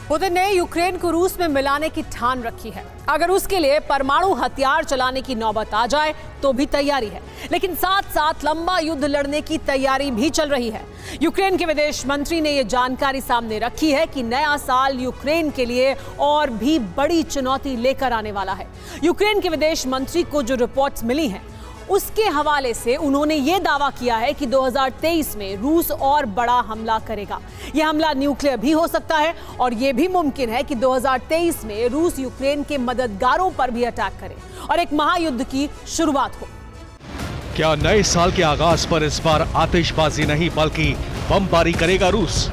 Putin ने Ukraine को रूस में मिलाने की ठान रखी है। अगर उसके लिए परमाणु हथियार चलाने की नौबत आ जाए तो भी तैयारी है, लेकिन साथ साथ लंबा युद्ध लड़ने की तैयारी भी चल रही है। यूक्रेन के विदेश मंत्री ने यह जानकारी सामने रखी है कि नया साल यूक्रेन के लिए और भी बड़ी चुनौती लेकर आने वाला है। यूक्रेन के विदेश मंत्री को जो रिपोर्ट्स मिली हैं उसके हवाले से उन्होंने ये दावा किया है कि 2023 में रूस और बड़ा हमला करेगा। यह हमला न्यूक्लियर भी हो सकता है और यह भी मुमकिन है कि 2023 में रूस यूक्रेन के मददगारों पर भी अटैक करे और एक महायुद्ध की शुरुआत हो। क्या नए साल के आगाज पर इस बार आतिशबाजी नहीं बल्कि बमबारी करेगा रूस?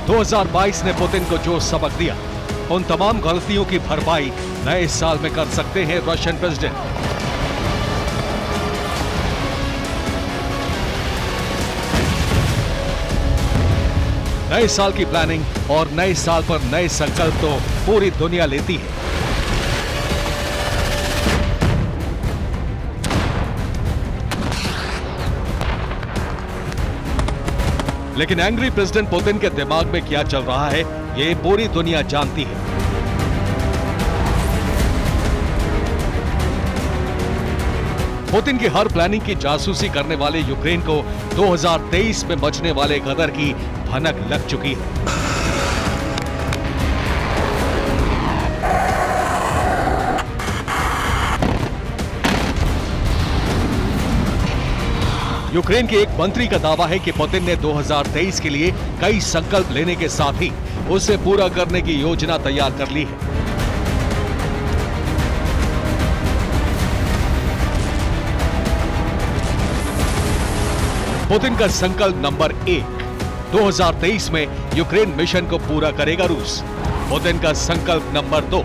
दो 2022 ने पुतिन को जो सबक दिया, उन तमाम गलतियों की भरपाई नए साल में कर सकते हैं रशियन प्रेसिडेंट। नए साल की प्लानिंग और नए साल पर नए संकल्प तो पूरी दुनिया लेती है। लेकिन एंग्री प्रेसिडेंट पुतिन के दिमाग में क्या चल रहा है, ये पूरी दुनिया जानती है। पुतिन की हर प्लानिंग की जासूसी करने वाले यूक्रेन को 2023 में मचने वाले गदर की भनक लग चुकी है। यूक्रेन के एक मंत्री का दावा है कि पुतिन ने 2023 के लिए कई संकल्प लेने के साथ ही उसे पूरा करने की योजना तैयार कर ली है। पुतिन का संकल्प नंबर 1, 2023 में यूक्रेन मिशन को पूरा करेगा रूस। पुतिन का संकल्प नंबर 2,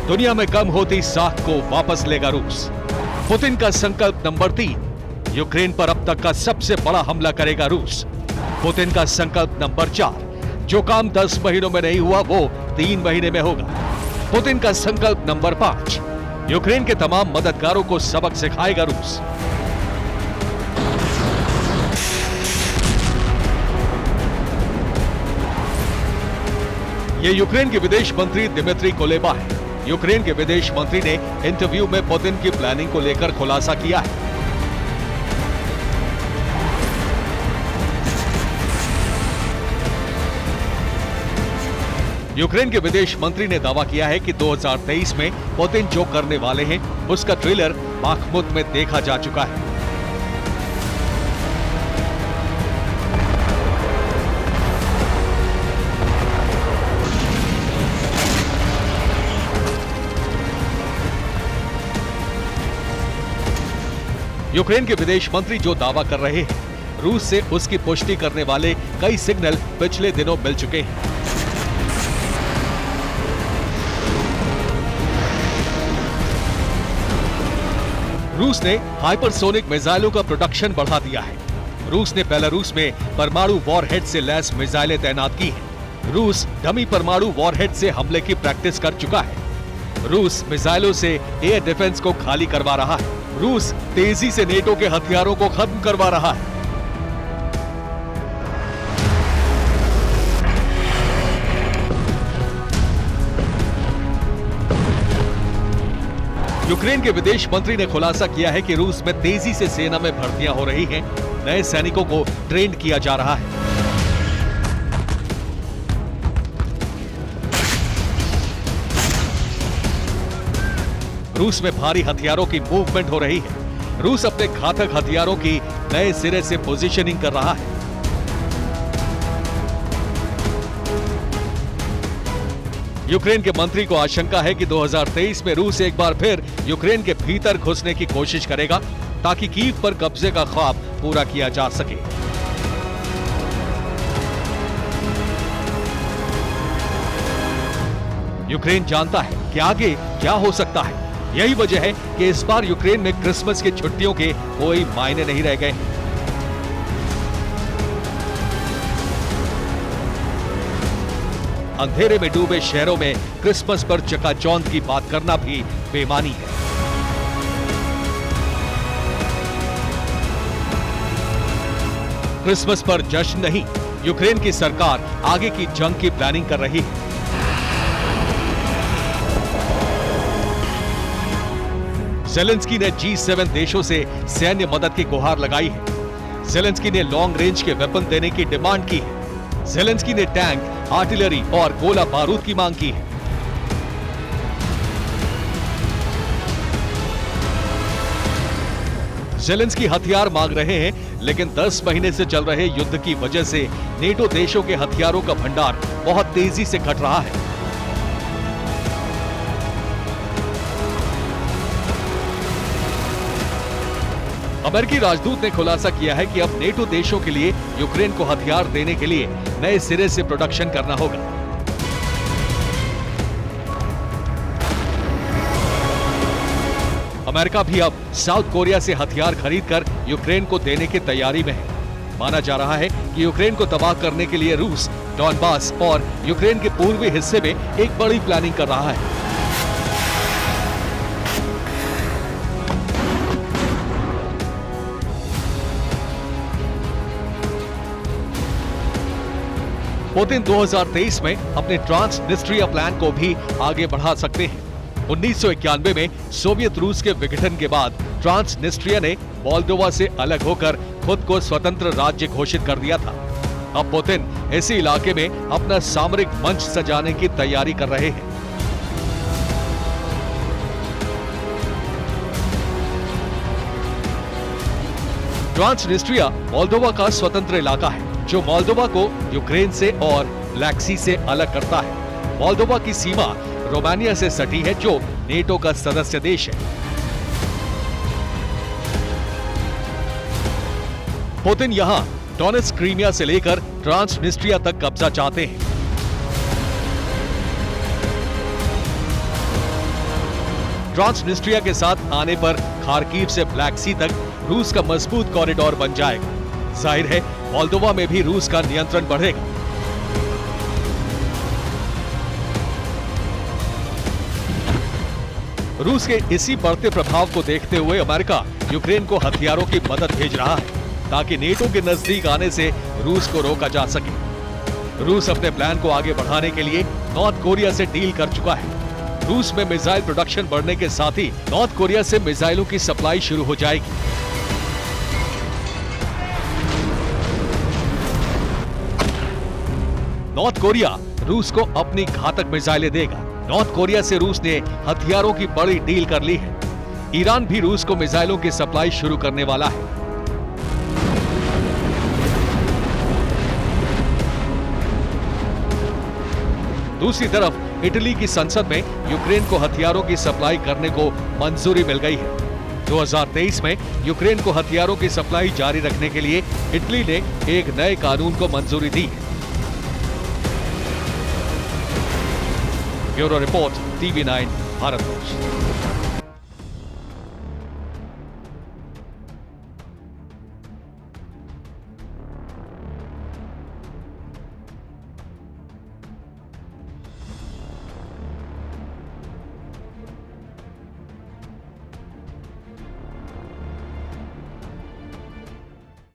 दुनिया में कम होती साख को वापस लेगा रूस। पुतिन का संकल्प नंबर 3, यूक्रेन पर अब तक का सबसे बड़ा हमला करेगा रूस। पुतिन का संकल्प नंबर 4, जो काम 10 महीनों में नहीं हुआ वो 3 महीने में होगा। पुतिन का संकल्प नंबर 5, यूक्रेन के तमाम मददगारों को सबक सिखाएगा रूस। ये यूक्रेन के विदेश मंत्री दिमित्री कुलेबा है। यूक्रेन के विदेश मंत्री ने इंटरव्यू में पुतिन की प्लानिंग को लेकर खुलासा किया है। यूक्रेन के विदेश मंत्री ने दावा किया है कि 2023 में पुतिन जो करने वाले हैं उसका ट्रेलर बाखमुत में देखा जा चुका है। यूक्रेन के विदेश मंत्री जो दावा कर रहे हैं, रूस से उसकी पुष्टि करने वाले कई सिग्नल पिछले दिनों मिल चुके हैं। रूस ने हाइपरसोनिक मिसाइलों का प्रोडक्शन बढ़ा दिया है। रूस ने बेलारूस में परमाणु वॉरहेड से लैस मिसाइलें तैनात की हैं। रूस डमी परमाणु वॉरहेड से हमले की प्रैक्टिस कर चुका है। रूस मिसाइलों से एयर डिफेंस को खाली करवा रहा है। रूस तेजी से नेटो के हथियारों को खत्म करवा रहा है। यूक्रेन के विदेश मंत्री ने खुलासा किया है कि रूस में तेजी से सेना में भर्तियां हो रही हैं। नए सैनिकों को ट्रेन किया जा रहा है। रूस में भारी हथियारों की मूवमेंट हो रही है। रूस अपने घातक हथियारों की नए सिरे से पोजीशनिंग कर रहा है। यूक्रेन के मंत्री को आशंका है कि 2023 में रूस एक बार फिर यूक्रेन के भीतर घुसने की कोशिश करेगा ताकि कीव पर कब्जे का ख्वाब पूरा किया जा सके। यूक्रेन जानता है कि आगे क्या हो सकता है। यही वजह है कि इस बार यूक्रेन में क्रिसमस की छुट्टियों के कोई मायने नहीं रह गए। अंधेरे में डूबे शहरों में क्रिसमस पर चकाचौंध की बात करना भी बेमानी है। क्रिसमस पर जश्न नहीं, यूक्रेन की सरकार आगे की जंग की प्लानिंग कर रही है। ज़ेलेंस्की ने G7 देशों से सैन्य मदद की गुहार लगाई है। ज़ेलेंस्की ने लॉन्ग रेंज के वेपन देने की डिमांड की है। ज़ेलेंस्की ने टैंक, आर्टिलरी और गोला बारूद की मांग की है। ज़ेलेंस्की हथियार मांग रहे हैं, लेकिन 10 महीने से चल रहे युद्ध की वजह से नेटो देशों के हथियारों का भंडार बहुत तेजी से घट रहा है। अमेरिकी राजदूत ने खुलासा किया है कि अब नेटो देशों के लिए यूक्रेन को हथियार देने के लिए नए सिरे से प्रोडक्शन करना होगा। अमेरिका भी अब साउथ कोरिया से हथियार खरीदकर यूक्रेन को देने की तैयारी में है। माना जा रहा है कि यूक्रेन को तबाह करने के लिए रूस डॉनबास और यूक्रेन के पूर्वी हिस्से में एक बड़ी प्लानिंग कर रहा है। पुतिन 2023 में अपने ट्रांसनिस्ट्रिया प्लान को भी आगे बढ़ा सकते हैं। 1991 में सोवियत रूस के विघटन के बाद ट्रांसनिस्ट्रिया ने मोल्दोवा से अलग होकर खुद को स्वतंत्र राज्य घोषित कर दिया था। अब पुतिन इसी इलाके में अपना सामरिक मंच सजाने की तैयारी कर रहे हैं। ट्रांसनिस्ट्रिया मोल्दोवा का स्वतंत्र इलाका है, जो मोल्दोवा को यूक्रेन से और ब्लैक सी से अलग करता है। मोल्दोवा की सीमा रोमानिया से सटी है, जो नेटो का सदस्य देश है। पुतिन यहां डोनेट्स्क क्रीमिया से लेकर ट्रांसनिस्ट्रिया तक कब्जा चाहते हैं। ट्रांसनिस्ट्रिया के साथ आने पर खार्किव से ब्लैक सी तक रूस का मजबूत कॉरिडोर बन जाएगा। जाहिर है मोल्दोवा में भी रूस का नियंत्रण बढ़ेगा। रूस के इसी बढ़ते प्रभाव को देखते हुए अमेरिका यूक्रेन को हथियारों की मदद भेज रहा है, ताकि नेटो के नजदीक आने से रूस को रोका जा सके। रूस अपने प्लान को आगे बढ़ाने के लिए नॉर्थ कोरिया से डील कर चुका है। रूस में मिसाइल प्रोडक्शन बढ़ने के साथ ही नॉर्थ कोरिया से मिसाइलों की सप्लाई शुरू हो जाएगी। नॉर्थ कोरिया रूस को अपनी घातक मिसाइलें देगा। नॉर्थ कोरिया से रूस ने हथियारों की बड़ी डील कर ली है। ईरान भी रूस को मिसाइलों की सप्लाई शुरू करने वाला है। दूसरी तरफ इटली की संसद में यूक्रेन को हथियारों की सप्लाई करने को मंजूरी मिल गई है। 2023 में यूक्रेन को हथियारों की सप्लाई जारी रखने के लिए इटली ने एक नए कानून को मंजूरी दी है। Bureau report, TV9 Bharatvarsh.